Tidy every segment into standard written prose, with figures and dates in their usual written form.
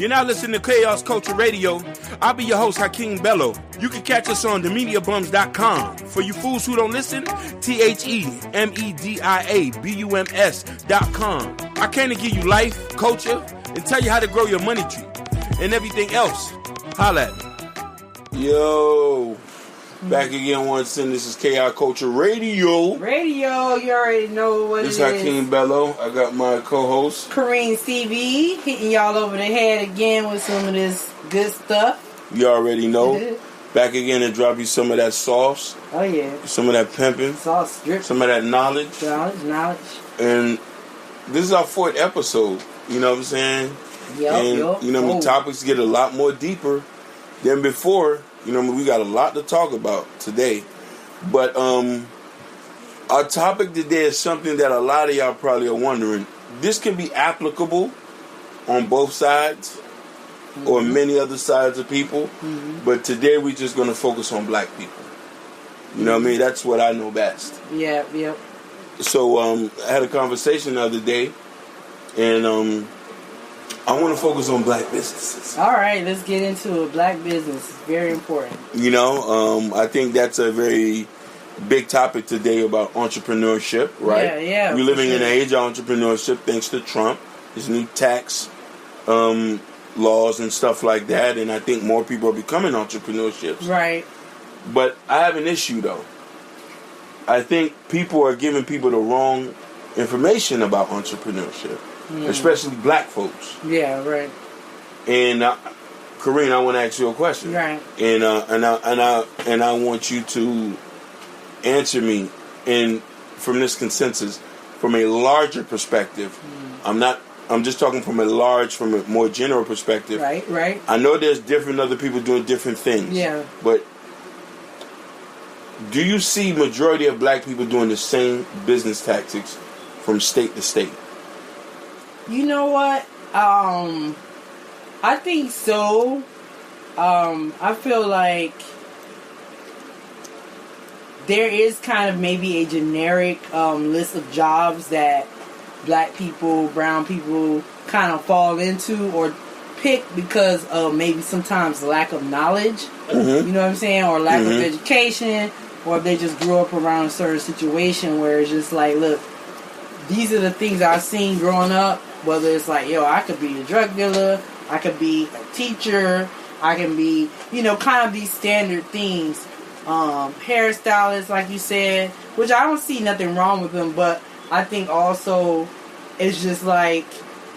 You're now listening to Chaos Culture Radio. I'll be your host, Hakeem Bello. You can catch us on themediabums.com. For you fools who don't listen, THEMEDIABUMS.com. I came to give you life, culture, and tell you how to grow your money tree. And everything else. Holla at me. Yo. Back again once again. This is Chaos Culture Radio. Radio, you already know what this it is. This is Hakeem Bello. I got my co-host Kareem CV, hitting y'all over the head again with some of this good stuff. You already know. Back again to drop you some of that sauce. Oh yeah. Some of that pimping. Sauce drip. Some of that knowledge. Knowledge. And this is our 4th episode. You know what I'm saying? Yep. You know, topics get a lot more deeper than before. You know, we got a lot to talk about today. But our topic today is something that a lot of y'all probably are wondering. This can be applicable on both sides or many other sides of people. But today we're just going to focus on black people. You know what I mean? That's what I know best. Yep. So I had a conversation the other day, and I want to focus on black businesses. All right, let's get into it. Black business is very important. You know, I think that's a very big topic today about entrepreneurship, right? Yeah. We're living in an age of entrepreneurship thanks to Trump, his new tax laws and stuff like that, and I think more people are becoming entrepreneurships. Right. But I have an issue, though. I think people are giving people the wrong information about entrepreneurship. Especially black folks. Yeah, right. And Karine, I want to ask you a question. Right. And I want you to answer me from this consensus from a larger perspective. I'm just talking from a more general perspective. Right. I know there's different other people doing different things. Yeah. But do you see majority of black people doing the same business tactics from state to state? You know what? I think so. I feel like there is kind of maybe a generic list of jobs that black people, brown people kind of fall into or pick because of maybe sometimes lack of knowledge. You know what I'm saying? Or lack of education. Or if they just grew up around a certain situation where it's just like, look, these are the things I've seen growing up. Whether it's like, I could be a drug dealer, I could be a teacher, I can be, kind of these standard things. Hairstylists, like you said, which I don't see nothing wrong with them, but I think also it's just like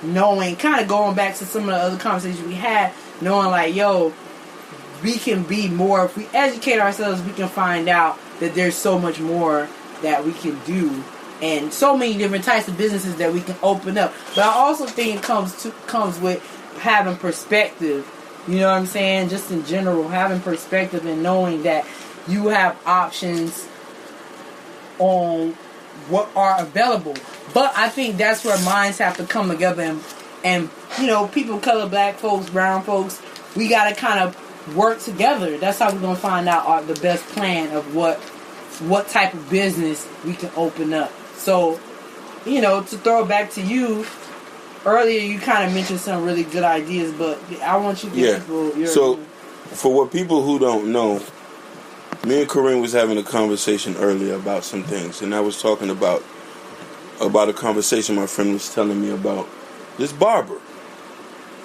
knowing, kind of going back to some of the other conversations we had, knowing like, we can be more, if we educate ourselves, we can find out that there's so much more that we can do. And so many different types of businesses that we can open up. But I also think it comes with having perspective. You know what I'm saying? Just in general, having perspective and knowing that you have options on what are available. But I think that's where minds have to come together. And people of color, black folks, brown folks, we got to kind of work together. That's how we're going to find out the best plan of what type of business we can open up. So, to throw it back to you, earlier you kind of mentioned some really good ideas, but I want you to give people your... So, for what people who don't know, me and Kareem was having a conversation earlier about some things, and I was talking about a conversation my friend was telling me about this barber.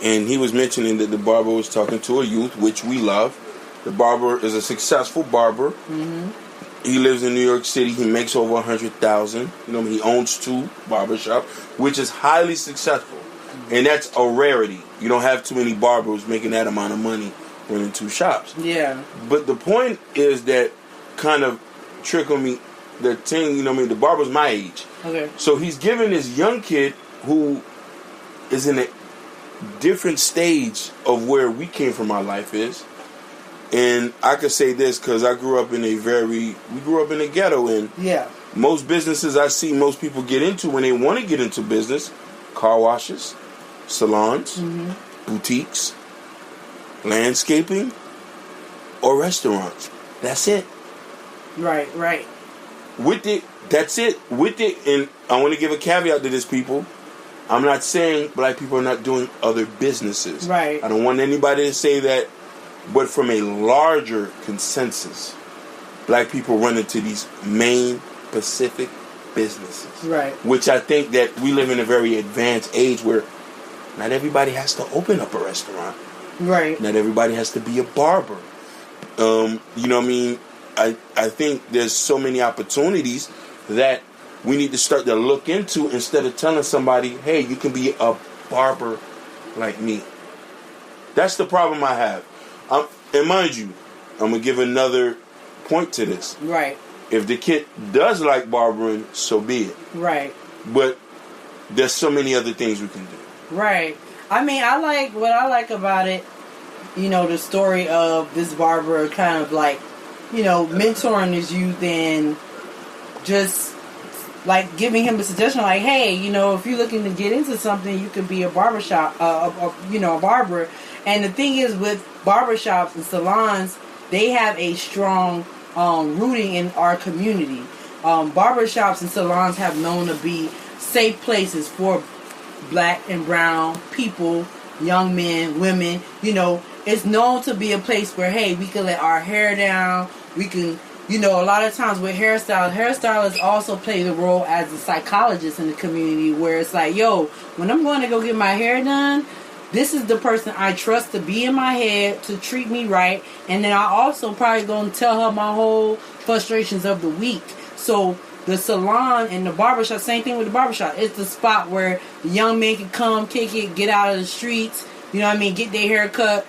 And he was mentioning that the barber was talking to a youth, which we love. The barber is a successful barber. He lives in New York City. He makes over $100,000. He owns 2 barbershops, which is highly successful. And that's a rarity. You don't have too many barbers making that amount of money running 2 shops. Yeah. But the point is that kind of trickled me. The thing, the barber's my age. Okay. So he's giving this young kid who is in a different stage of where we came from our life is. And I could say this because we grew up in a ghetto, and most businesses I see most people get into when they want to get into business, car washes, salons, boutiques, landscaping, or restaurants. That's it. Right. That's it. And I want to give a caveat to this, people. I'm not saying black people are not doing other businesses. Right. I don't want anybody to say that, but from a larger consensus, black people run into these main specific businesses. Right. Which I think that we live in a very advanced age where not everybody has to open up a restaurant. Right. Not everybody has to be a barber. You know what I mean? I think there's so many opportunities that we need to start to look into instead of telling somebody, hey, you can be a barber like me. That's the problem I have. And mind you, I'm going to give another point to this. Right. If the kid does like barbering, so be it. Right. But there's so many other things we can do. Right. I mean, what I like about it, you know, the story of this barber kind of like, you know, mentoring his youth and just like giving him a suggestion like, hey, you know, if you're looking to get into something, you could be a barbershop, a barber. And the thing is with barbershops and salons, they have a strong rooting in our community. Barbershops and salons have known to be safe places for black and brown people, young men, women. You know, it's known to be a place where, hey, we can let our hair down. We can, you know, a lot of times with hairstylists also play the role as a psychologist in the community where it's like, yo, when I'm going to go get my hair done, this is the person I trust to be in my head, to treat me right. And then I also probably going to tell her my whole frustrations of the week. So the salon and the barbershop, same thing with the barbershop. It's the spot where the young men can come, kick it, get out of the streets, you know what I mean, get their hair cut,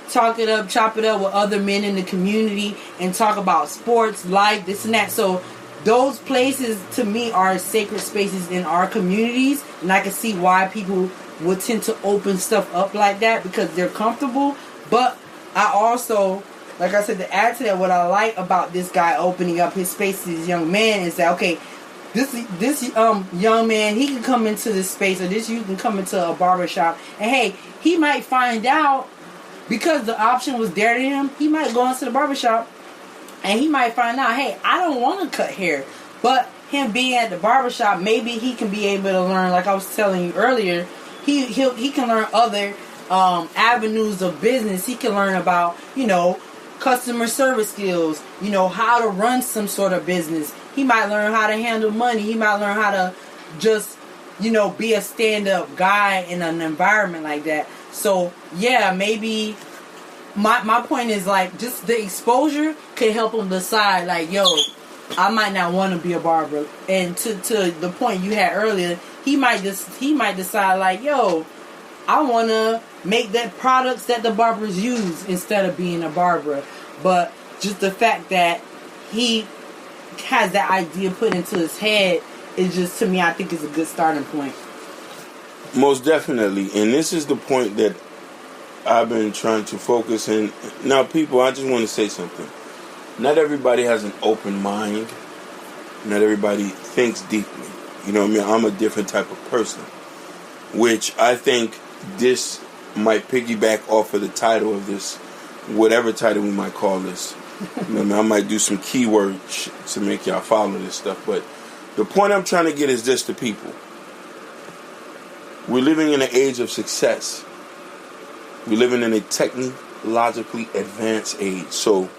talk it up, chop it up with other men in the community and talk about sports, life, this and that. So those places to me are sacred spaces in our communities. And I can see why people would tend to open stuff up like that because they're comfortable. But I also, like I said, to add to that, what I like about this guy opening up his space to this young man is that, okay, this young man, he can come into this space, or this youth can come into a barbershop, and hey, he might find out, because the option was there to him, he might go into the barbershop and he might find out, hey, I don't want to cut hair. But him being at the barbershop, maybe he can be able to learn, like I was telling you earlier, he can learn other avenues of business. He can learn about, you know, customer service skills, you know, how to run some sort of business. He might learn how to handle money. He might learn how to just, you know, be a stand-up guy in an environment like that. So, yeah, maybe my point is, like, just the exposure could help him decide, like, yo, I might not want to be a barber. And to the point you had earlier, he might decide, like, yo, I want to make that products that the barbers use instead of being a barber. But just the fact that he has that idea put into his head is just, to me, I think is a good starting point. Most definitely. And this is the point that I've been trying to focus in. Now, people, I just want to say something. Not everybody has an open mind. Not everybody thinks deeply. You know what I mean? I'm a different type of person. Which I think this might piggyback off of the title of this, whatever title we might call this. You know what I mean? I might do some keywords to make y'all follow this stuff. But the point I'm trying to get is this to people. We're living in an age of success. We're living in a technologically advanced age. So,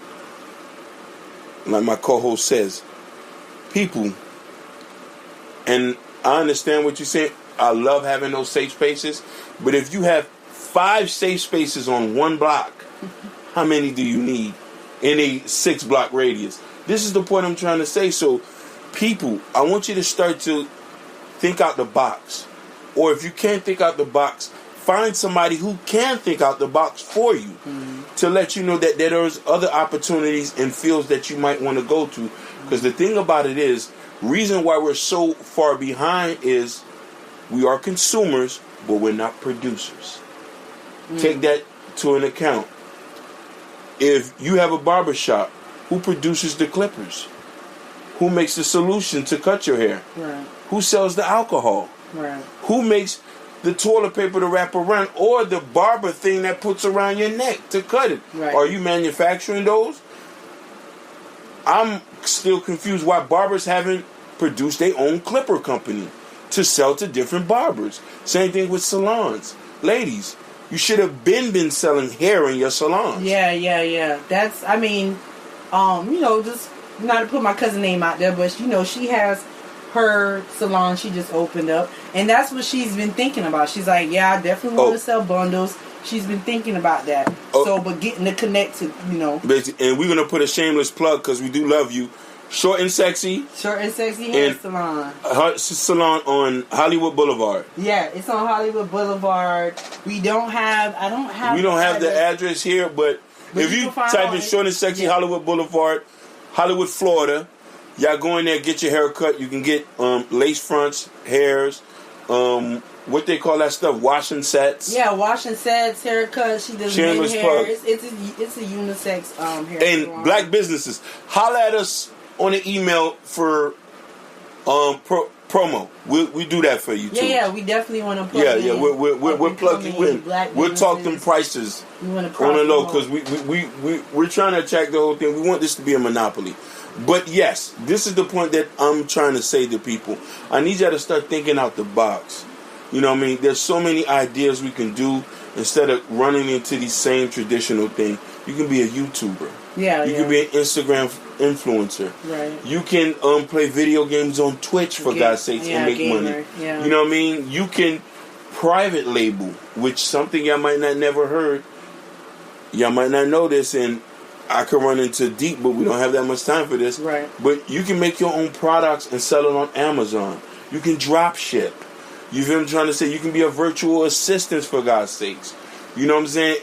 like my co-host says, people, and I understand what you're saying. I love having those safe spaces. But if you have 5 safe spaces on one block, how many do you need in a 6-block radius? This is the point I'm trying to say. So, people, I want you to start to think out the box. Or if you can't think out the box, find somebody who can think out the box for you, to let you know that there's other opportunities and fields that you might want to go to. Because the thing about it is, reason why we're so far behind is we are consumers, but we're not producers. Take that to an account. If you have a barbershop, who produces the clippers? Who makes the solution to cut your hair? Right. Who sells the alcohol? Right. Who makes the toilet paper to wrap around, or the barber thing that puts around your neck to cut it? Right. Are you manufacturing those? I'm still confused why barbers haven't produced their own clipper company. to sell to different barbers. Same thing with salons. Ladies, you should have been selling hair in your salons. Yeah. That's, I mean, just not to put my cousin name out there, but she has her salon she just opened up, and that's what she's been thinking about. She's like, yeah, I definitely want to sell bundles. She's been thinking about that. But getting to connect to, Basically, and we're going to put a shameless plug because we do love you. Short and Sexy hair salon. Salon on Hollywood Boulevard. Yeah, it's on Hollywood Boulevard. I don't have the address here, but if you type in Short and Sexy Hollywood Boulevard, Hollywood, Florida, y'all go in there, get your hair cut. You can get lace fronts, hairs, what they call that stuff, washing sets. Yeah, washing sets, haircuts. She does men hair. It's a unisex hair and salon. Black businesses, holla at us on an email for promo. We do that for you too. Yeah, we definitely want to plug in. Yeah, we'll plug you in. We'll talk them prices on the low because we're trying to attract the whole thing. We want this to be a monopoly. But yes, this is the point that I'm trying to say to people. I need y'all to start thinking out the box. You know what I mean? There's so many ideas we can do instead of running into these same traditional thing. You can be a YouTuber. You can be an Instagram influencer. Right. You can play video games on Twitch for God's sakes and make money. Yeah. You know what I mean? You can private label, which something y'all might not never heard. Y'all might not know this, and I could run into deep, but we don't have that much time for this. Right. But you can make your own products and sell it on Amazon. You can drop ship. You feel what I'm trying to say? You can be a virtual assistant for God's sakes. You know what I'm saying?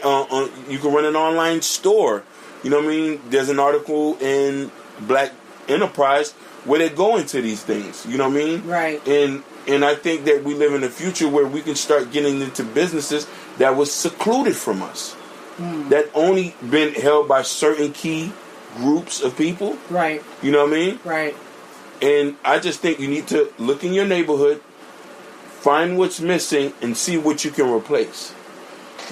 You can run an online store. You know what I mean? There's an article in Black Enterprise where they go into these things. You know what I mean? Right. And I think that we live in a future where we can start getting into businesses that was secluded from us. That only been held by certain key groups of people. Right. You know what I mean? Right. And I just think you need to look in your neighborhood, find what's missing, and see what you can replace.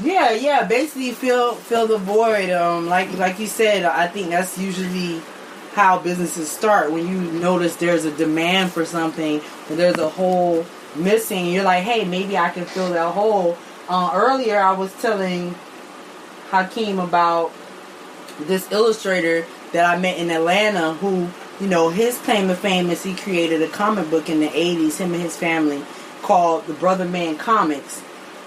Yeah. Basically, fill the void. Like you said, I think that's usually how businesses start. When you notice there's a demand for something, or there's a hole missing, you're like, hey, maybe I can fill that hole. Earlier, I was telling Hakeem about this illustrator that I met in Atlanta who, his claim to fame is he created a comic book in the 80s, him and his family, called the Brother Man Comics.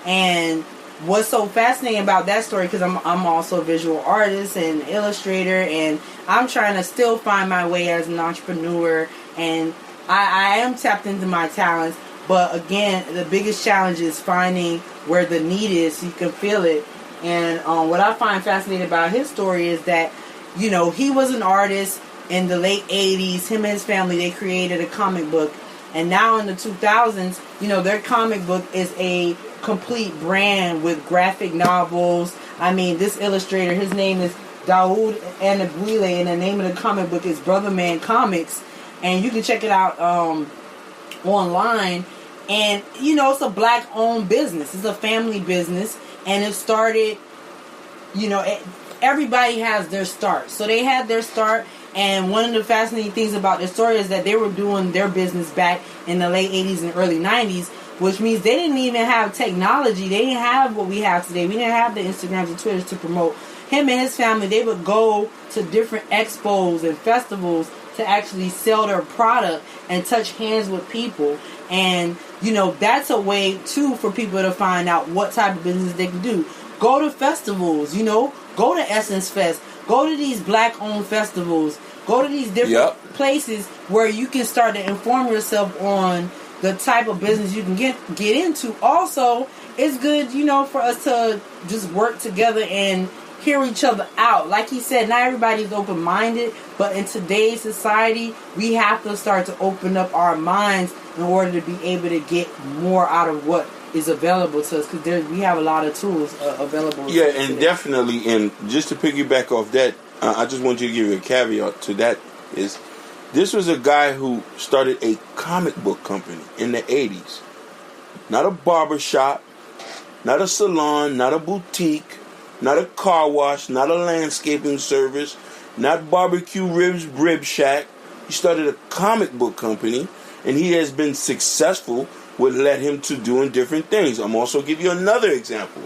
And what's so fascinating about that story, because I'm also a visual artist and illustrator, and I'm trying to still find my way as an entrepreneur, and I am tapped into my talents, but again, the biggest challenge is finding where the need is so you can feel it. And what I find fascinating about his story is that, he was an artist in the late 80s. Him and his family, they created a comic book. And now in the 2000s, their comic book is a complete brand with graphic novels. I mean, this illustrator, his name is Daoud Anabwile, and the name of the comic book is Brother Man Comics. And you can check it out online. And, it's a Black-owned business. It's a family business. And it started, everybody has their start. So they had their start. And one of the fascinating things about their story is that they were doing their business back in the late 80s and early 90s, which means they didn't even have technology. They didn't have what we have today. We didn't have the Instagrams and Twitters to promote. Him and his family, they would go to different expos and festivals to actually sell their product and touch hands with people. And, that's a way, too, for people to find out what type of business they can do. Go to festivals, go to Essence Fest. Go to these Black-owned festivals. Go to these different places where you can start to inform yourself on the type of business you can get into. Also, it's good, for us to just work together and hear each other out. Like he said, not everybody's open-minded, but in today's society, we have to start to open up our minds in order to be able to get more out of what is available to us, because we have a lot of tools available. Yeah, and definitely, and just to piggyback off that, I just want you to give you a caveat to that, is this was a guy who started a comic book company in the 80s. Not a barber shop, not a salon, not a boutique, not a car wash, not a landscaping service, not barbecue rib shack. He started a comic book company, and he has been successful what led him to doing different things. I'm also give you another example.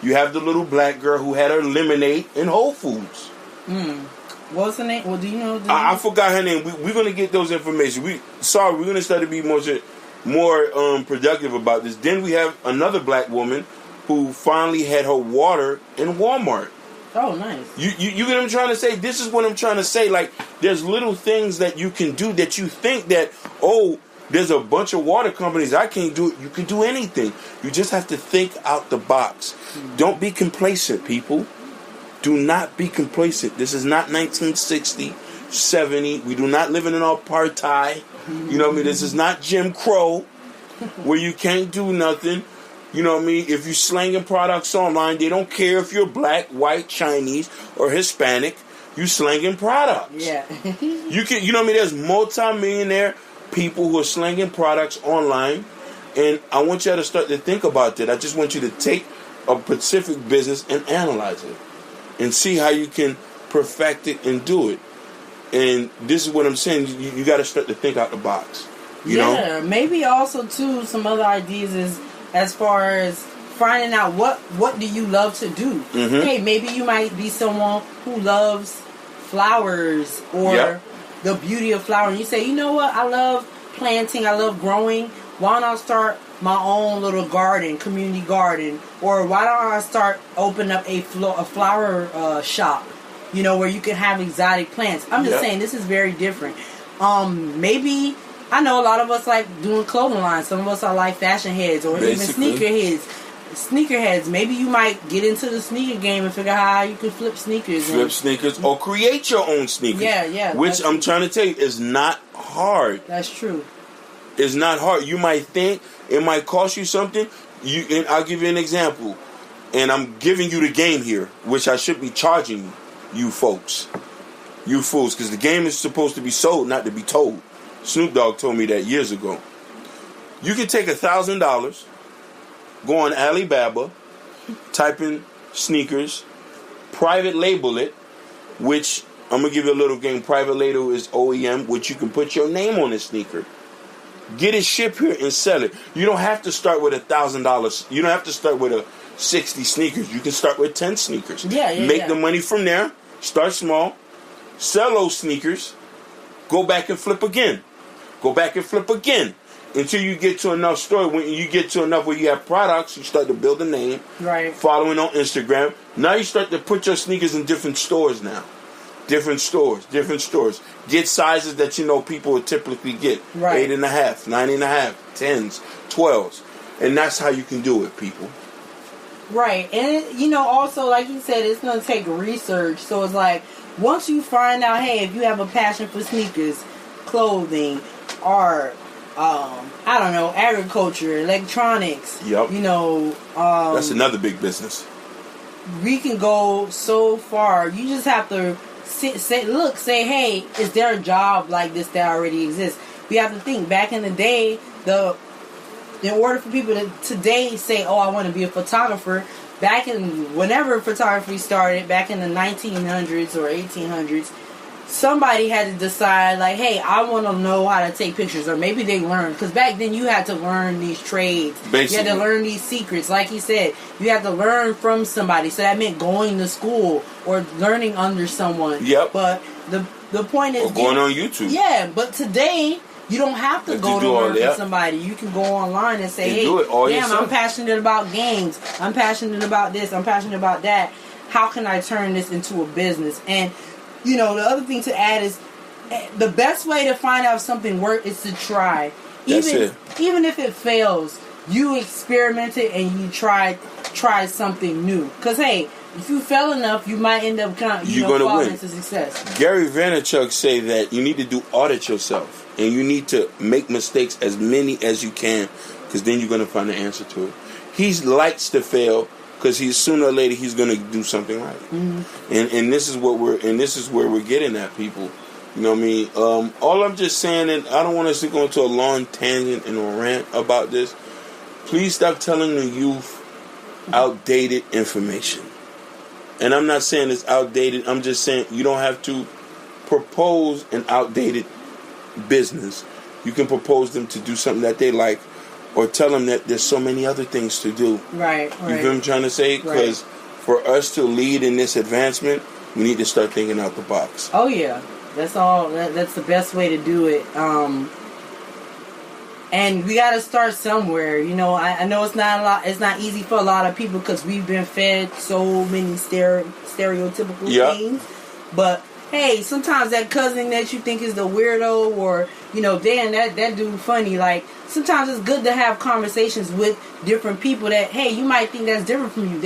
You have the little black girl who had her lemonade in Whole Foods. What's her name? Well, do you know? I forgot her name. We're gonna get those information. We're gonna start to be more productive about this. Then we have another black woman who finally had her water in Walmart. Oh, nice. You get what I'm trying to say? This is what I'm trying to say. Like, there's little things that you can do that you think that, oh, there's a bunch of water companies, I can't do it. You can do anything. You just have to think out the box. Don't be complacent, people. Do not be complacent. This is not 1960, 70. We do not live in an apartheid. You know what I mean? This is not Jim Crow, where you can't do nothing. You know what I mean? If you're slanging products online, they don't care if you're black, white, Chinese, or Hispanic. You slanging products. Yeah. You know what I mean? There's multi-millionaire people who are slanging products online, and I want y'all to start to think about that. I just want you to take a specific business and analyze it, and see how you can perfect it and do it. And this is what I'm saying. You got to start to think out the box. You know? Maybe also too some other ideas is, as far as finding out what do you love to do. Hey, maybe you might be someone who loves flowers or the beauty of flowers. You say, you know what, I love planting, I love growing. Why don't I start my own little garden, community garden? Or why don't I start open up a flower shop, you know, where you can have exotic plants. I'm just saying this is very different. Maybe I know a lot of us like doing clothing lines. Some of us are like fashion heads or even sneakerheads. Maybe you might get into the sneaker game and figure out how you can flip sneakers. Or create your own sneakers. Yeah. Which I'm trying to tell you is not hard. That's true. It's not hard. You might think it might cost you something. And I'll give you an example. And I'm giving you the game here, which I should be charging you folks. You fools. Because the game is supposed to be sold, not to be told. Snoop Dogg told me that years ago. You can take $1,000, go on Alibaba, type in sneakers, private label it, which I'm going to give you a little game. Private label is OEM, which you can put your name on the sneaker. Get it shipped here and sell it. You don't have to start with $1,000. You don't have to start with 60 sneakers. You can start with 10 sneakers. Make the money from there. Start small. Sell those sneakers. Go back and flip again. Go back and flip again. Until you get to enough store. When you get to enough where you have products, you start to build a name. Right. Following on Instagram. Now you start to put your sneakers in different stores now. Different stores. Get sizes that you know people would typically get. Right. 8.5, 9.5, 10s, 12s. And that's how you can do it, people. Right. And, you know, also, like you said, it's going to take research. So it's like, once you find out, hey, if you have a passion for sneakers, clothing, art, I don't know, agriculture, electronics, you know. That's another big business. We can go so far. You just have to say, hey, is there a job like this that already exists? We have to think. Back in the day, in order for people to today say, oh, I want to be a photographer, back in whenever photography started, back in the 1900s or 1800s, somebody had to decide, like, hey, I want to know how to take pictures. Or maybe they learned. Because back then you had to learn these trades. Basically. You had to learn these secrets. Like he said, you had to learn from somebody. So that meant going to school or learning under someone. Yep. But the point is... Or going on YouTube. Yeah, but today... You don't have to go to learn from somebody. You can go online and say, hey, I'm passionate about games. I'm passionate about this. I'm passionate about that. How can I turn this into a business? And, you know, the other thing to add is the best way to find out if something works is to try. Even if it fails, you experimented and you tried something new. Because, hey, if you fail enough, you might end up falling into success. Gary Vaynerchuk say that you need to audit yourself. And you need to make mistakes as many as you can, because then you're going to find the answer to it. He likes to fail because sooner or later he's going to do something right. Mm-hmm. And this is where we're getting at, people. You know what I mean? All I'm just saying, and I don't want us to go into a long tangent and a rant about this. Please stop telling the youth outdated information. And I'm not saying it's outdated. I'm just saying you don't have to propose an outdated business. You can propose them to do something that they like, or tell them that there's so many other things to do. Right. You feel what I'm trying to say? Because for us to lead in this advancement, we need to start thinking out the box. Oh yeah, that's all. That's the best way to do it. And we got to start somewhere. You know, I know it's not a lot. It's not easy for a lot of people because we've been fed so many stereotypical things. But hey, sometimes that cousin that you think is the weirdo, or damn, that dude funny. Like, sometimes it's good to have conversations with different people that, hey, you might think that's different from you.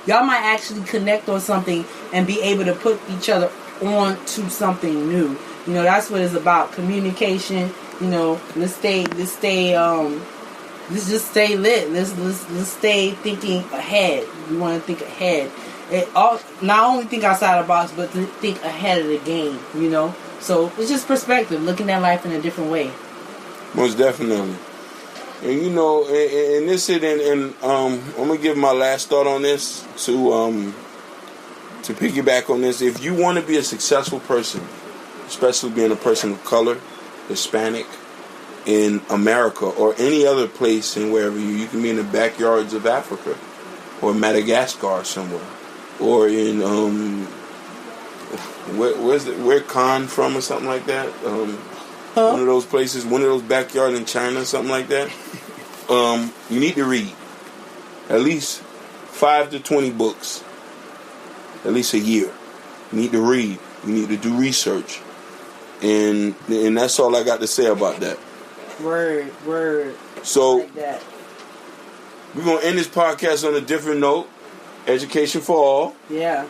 Y'all might actually connect on something and be able to put each other on to something new. That's what it's about. Communication. Let's just stay lit. Let's stay thinking ahead. We want to think ahead. Not only think outside the box, but to think ahead of the game. So it's just perspective, looking at life in a different way. Most definitely. And and this is and I'm gonna give my last thought on this to piggyback on this. If you want to be a successful person, especially being a person of color, Hispanic, in America or any other place and wherever you can be in the backyards of Africa or Madagascar somewhere, or in where Khan from or something like that. One of those places, one of those backyards in China, something like that. You need to read at least 5 to 20 books, at least a year. You need to read. You need to do research, and that's all I got to say about that. Word. So like that. We're gonna end this podcast on a different note. Education for all. Yeah.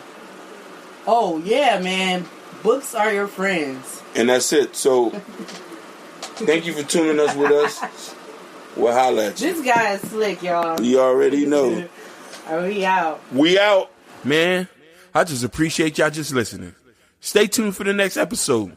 Oh yeah, man. Books are your friends. And that's it. So, thank you for tuning us with us. We'll holla at you. This guy is slick, y'all. You already know. We out. We out. Man, I just appreciate y'all just listening. Stay tuned for the next episode.